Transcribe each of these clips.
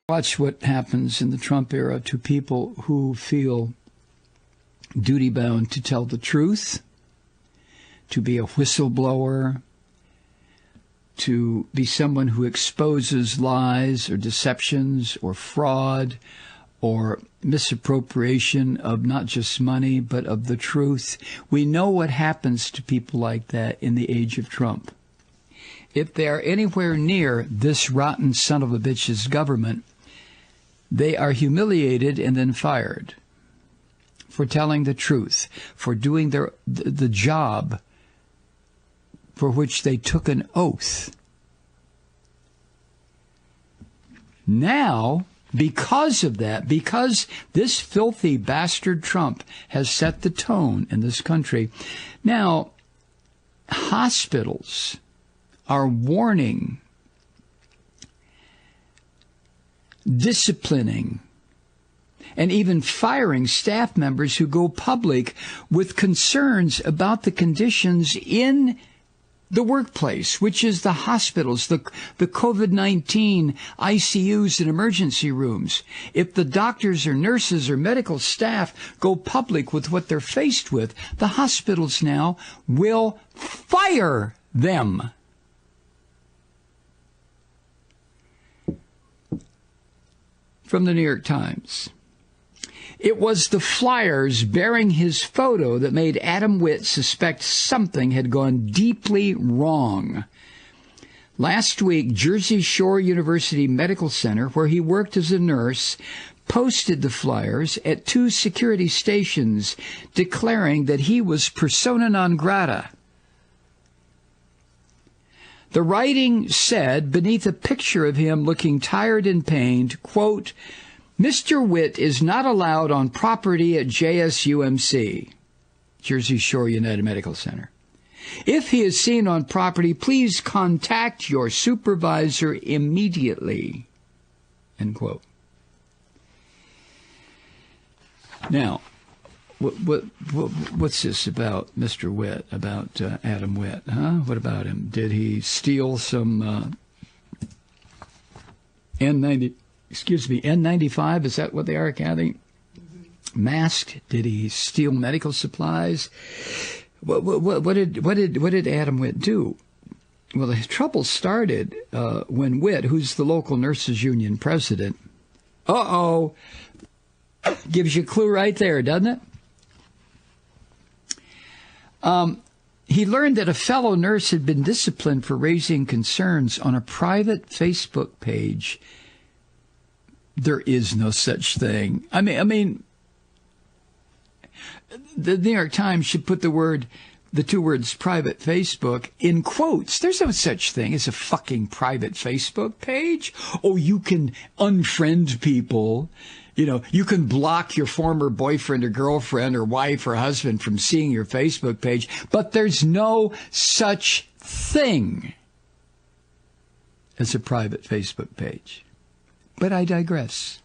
Watch what happens in the Trump era to people who feel duty-bound to tell the truth, to be a whistleblower, to be someone who exposes lies or deceptions or fraud or misappropriation of not just money but of the truth. We know what happens to people like that in the age of Trump. If they are anywhere near this rotten son of a bitch's government, they are humiliated and then fired for telling the truth, for doing the job for which they took an oath. Now, because of that, because this filthy bastard Trump has set the tone in this country, now hospitals are warning, disciplining, and even firing staff members who go public with concerns about the conditions in the workplace, which is the hospitals, the COVID-19 ICUs and emergency rooms. If the doctors or nurses or medical staff go public with what they're faced with, the hospitals now will fire them. From the New York Times. It was the flyers bearing his photo that made Adam Witt suspect something had gone deeply wrong. Last week, Jersey Shore University Medical Center, where he worked as a nurse, posted the flyers at 2 security stations declaring that he was persona non grata. The writing said, beneath a picture of him looking tired and pained, quote, Mr. Witt is not allowed on property at JSUMC, Jersey Shore United Medical Center. If he is seen on property, please contact your supervisor immediately, end quote. Now, what's this about Mr. Witt, about Adam Witt? Huh? What about him? Did he steal some N95? Is that what they are, Kathy? Masked? Did he steal medical supplies? What did Adam Witt do? Well, the trouble started when Witt, who's the local nurses union president, gives you a clue right there, doesn't it? He learned that a fellow nurse had been disciplined for raising concerns on a private Facebook page. There is no such thing. I mean, the New York Times should put the 2 words private Facebook in quotes. There's no such thing as a fucking private Facebook page. Oh, you can unfriend people. You know, you can block your former boyfriend or girlfriend or wife or husband from seeing your Facebook page, but there's no such thing as a private Facebook page. But I digress.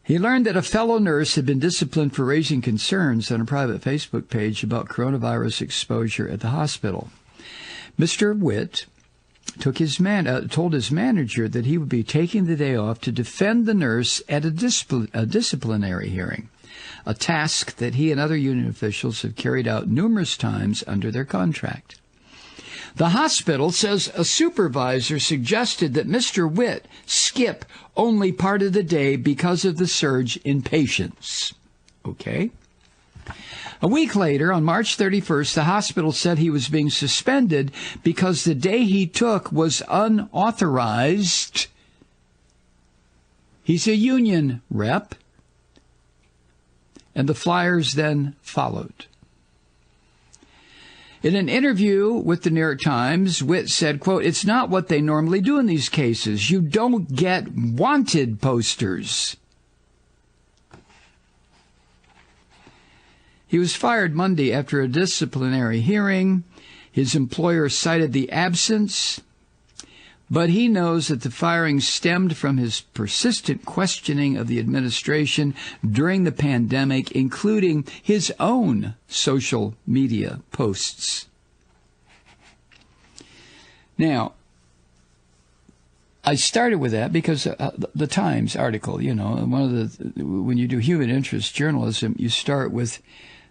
He learned that a fellow nurse had been disciplined for raising concerns on a private Facebook page about coronavirus exposure at the hospital. Mr. Witt told his manager that he would be taking the day off to defend the nurse at a disciplinary hearing, a task that he and other union officials have carried out numerous times under their contract. The hospital says a supervisor suggested that Mr. Witt skip only part of the day because of the surge in patients. Okay. A week later, on March 31st, the hospital said he was being suspended because the day he took was unauthorized. He's a union rep. And the flyers then followed. In an interview with the New York Times, Witt said, quote, it's not what they normally do in these cases. You don't get wanted posters. He was fired Monday after a disciplinary hearing. His employer cited the absence, but he knows that the firing stemmed from his persistent questioning of the administration during the pandemic, including his own social media posts. Now, I started with that because the Times article, when you do human interest journalism, you start with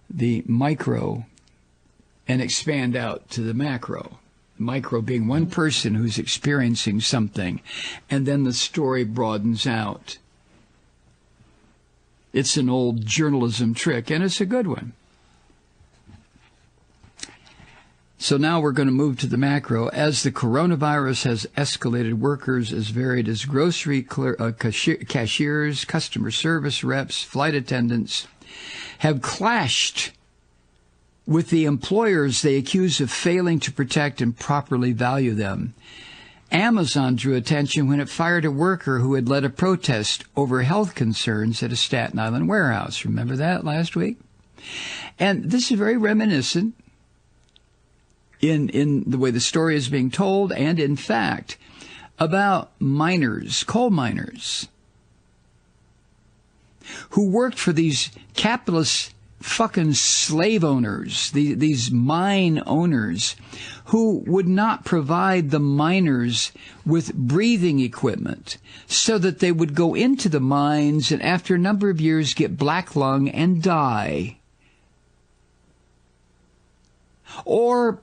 the micro and expand out to the macro. Micro being one person who's experiencing something, and then the story broadens out. It's an old journalism trick, and it's a good one. So now we're going to move to the macro. As the coronavirus has escalated, workers as varied as grocery cashiers, customer service reps, flight attendants have clashed with the employers they accuse of failing to protect and properly value them. Amazon drew attention when it fired a worker who had led a protest over health concerns at a Staten Island warehouse. Remember that last week? And this is very reminiscent in the way the story is being told, and in fact, about miners, coal miners, who worked for these capitalist fucking slave owners, these mine owners, who would not provide the miners with breathing equipment so that they would go into the mines and after a number of years get black lung and die. Or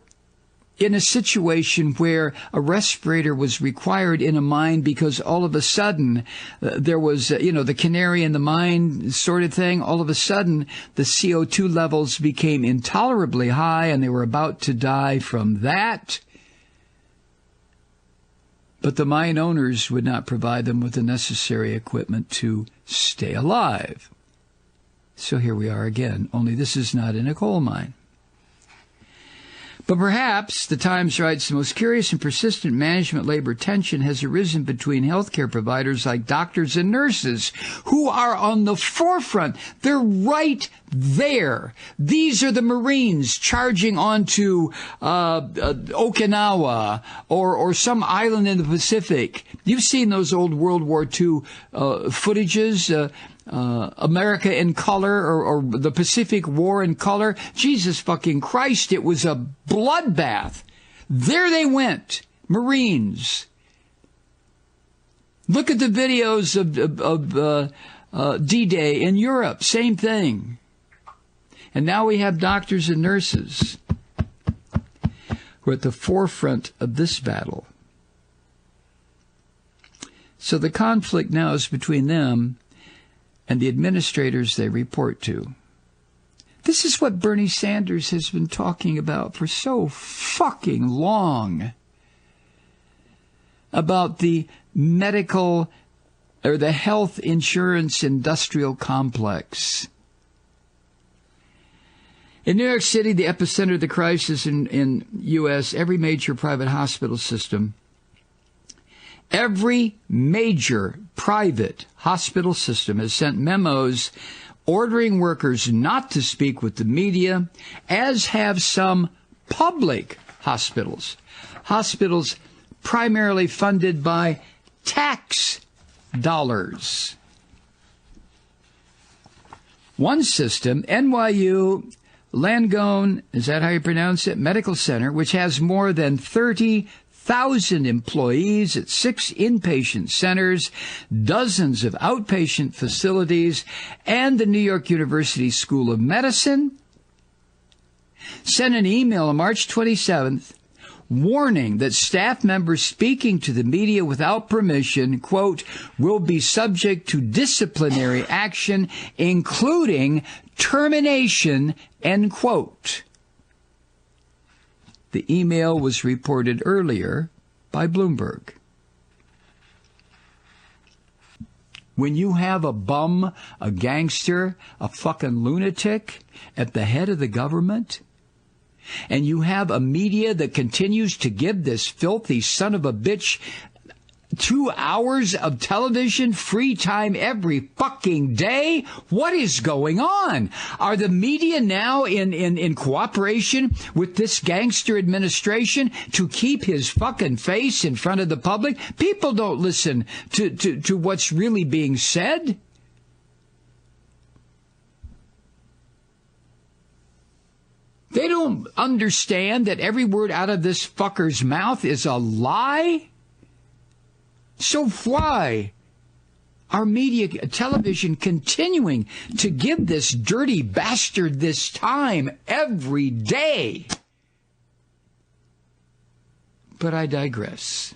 in a situation where a respirator was required in a mine because all of a sudden there was, the canary in the mine sort of thing. All of a sudden the CO2 levels became intolerably high and they were about to die from that. But the mine owners would not provide them with the necessary equipment to stay alive. So here we are again, only this is not in a coal mine. But perhaps, the Times writes, the most curious and persistent management labor tension has arisen between healthcare providers like doctors and nurses who are on the forefront. They're right there. These are the Marines charging onto Okinawa or some island in the Pacific. You've seen those old World War II footages, America in Color or the Pacific War in Color. Jesus fucking Christ, it was a bloodbath. There they went, Marines. Look at the videos of D-Day in Europe, same thing. And now we have doctors and nurses who are at the forefront of this battle. So the conflict now is between them and the administrators they report to. This is what Bernie Sanders has been talking about for so fucking long. About the medical or the health insurance industrial complex. In New York City, the epicenter of the crisis in U.S., every major private hospital system, every major private hospital system has sent memos ordering workers not to speak with the media, as have some public hospitals. Hospitals primarily funded by tax dollars. One system, NYU Langone, is that how you pronounce it? Medical Center, which has more than 30,000 employees at 6 inpatient centers, dozens of outpatient facilities, and the New York University School of Medicine, sent an email on March 27th warning that staff members speaking to the media without permission, quote, will be subject to disciplinary action, including termination, end quote. The email was reported earlier by Bloomberg. When you have a bum, a gangster, a fucking lunatic at the head of the government, and you have a media that continues to give this filthy son of a bitch 2 hours of television, free time every fucking day? What is going on? Are the media now in cooperation with this gangster administration to keep his fucking face in front of the public? People don't listen to what's really being said. They don't understand that every word out of this fucker's mouth is a lie. So why are media, television, continuing to give this dirty bastard this time every day? But I digress.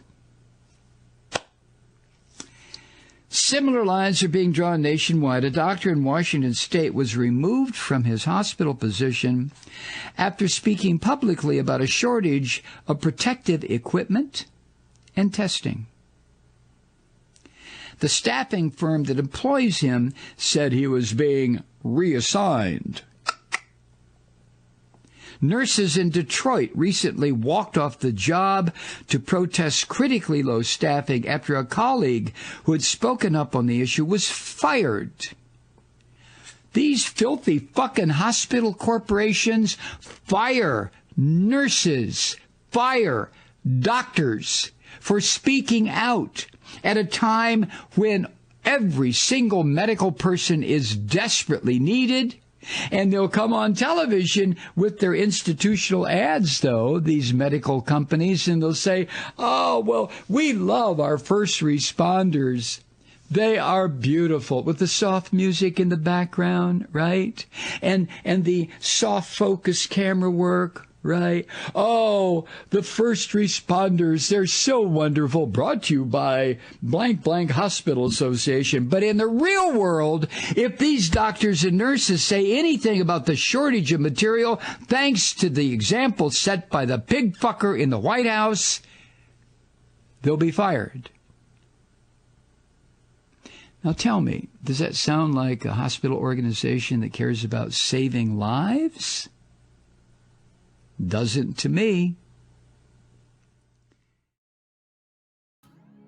Similar lines are being drawn nationwide. A doctor in Washington state was removed from his hospital position after speaking publicly about a shortage of protective equipment and testing. The staffing firm that employs him said he was being reassigned. Nurses in Detroit recently walked off the job to protest critically low staffing after a colleague who had spoken up on the issue was fired. These filthy fucking hospital corporations fire nurses, fire doctors for speaking out at a time when every single medical person is desperately needed. And they'll come on television with their institutional ads, though, these medical companies, and they'll say, oh, well, we love our first responders. They are beautiful, with the soft music in the background, right? And the soft focus camera work, right? Oh, the first responders, they're so wonderful. Brought to you by blank blank hospital association. But in the real world, if these doctors and nurses say anything about the shortage of material, thanks to the example set by the pig fucker in the White House, they'll be fired. Now tell me, does that sound like a hospital organization that cares about saving lives? Doesn't to me.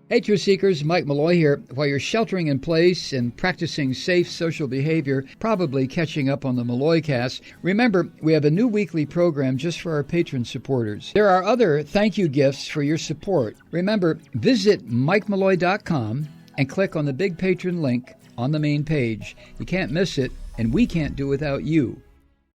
Hey, Truth Seekers, Mike Malloy here. While you're sheltering in place and practicing safe social behavior, probably catching up on the Malloy cast, remember, we have a new weekly program just for our patron supporters. There are other thank you gifts for your support. Remember, visit MikeMalloy.com and click on the big patron link on the main page. You can't miss it, and we can't do without you.